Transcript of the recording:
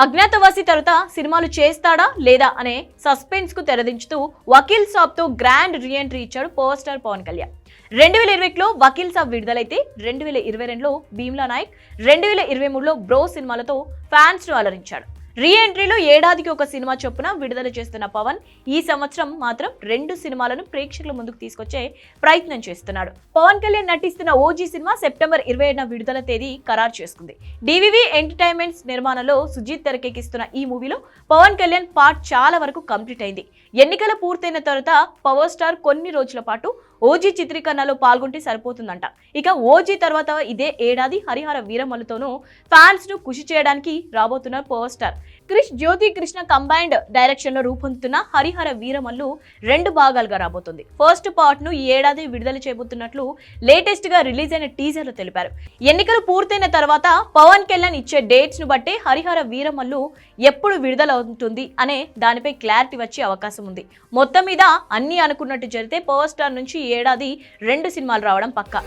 అజ్ఞాతవాసి తర్వాత సినిమాలు చేస్తాడా లేదా అనే సస్పెన్స్ కు తెరదించుతూ వకీల్ సాబ్ తో గ్రాండ్ రీఎంట్రీ ఇచ్చాడు power star Pawan Kalyan. 2020లో Vakeel Saab విడుదలైతే 2022లో Bheemla Naik, 2023లో bro సినిమాలతో ఫ్యాన్స్ ను అలరించాడు. రీ ఎంట్రీలో ఏడాదికి ఒక సినిమా చొప్పున విడుదల చేస్తున్న పవన్ ఈ సంవత్సరం మాత్రం 2 సినిమాలను ప్రేక్షకుల ముందుకు తీసుకొచ్చే ప్రయత్నం చేస్తున్నాడు. పవన్ కళ్యాణ్ నటిస్తున్న ఓజీ సినిమా సెప్టెంబర్ 27న విడుదల తేదీ ఖరారు చేసుకుంది. డివివి ఎంటర్టైన్మెంట్స్ నిర్మాణంలో సుజీత్ తెరకెక్కిస్తున్న ఈ మూవీలో పవన్ కళ్యాణ్ పార్ట్ చాలా వరకు కంప్లీట్ అయింది. ఎన్నికల పూర్తయిన తర్వాత పవర్ స్టార్ కొన్ని రోజుల పాటు ఓజీ చిత్రీకరణలో పాల్గొంటే సరిపోతుందంట. ఇక ఓజీ తర్వాత ఇదే ఏడాది హరిహర వీరమల్లుతోనూ ఫ్యాన్స్ ను ఖుషి చేయడానికి రాబోతున్నారు పవర్ స్టార్. క్రిష్ జ్యోతి కృష్ణ కంబైన్డ్ డైరెక్షన్ లో రూపొందుతున్న హరిహర వీరమల్లు 2 భాగాలుగా రాబోతుంది. ఫస్ట్ పార్ట్ ను ఈ ఏడాది విడుదల చేయబోతున్నట్లు లేటెస్ట్ గా రిలీజ్ అయిన టీజర్ లో తెలిపారు. ఎన్నికలు పూర్తయిన తర్వాత పవన్ కళ్యాణ్ ఇచ్చే డేట్స్ ను బట్టే హరిహర వీరమల్లు ఎప్పుడు విడుదల అవుతుంది అనే దానిపై క్లారిటీ వచ్చే అవకాశం ఉంది. మొత్తం మీద అన్ని అనుకున్నట్టు జరిగితే పవర్ స్టార్ నుంచి ఈ ఏడాది 2 సినిమాలు రావడం పక్కా.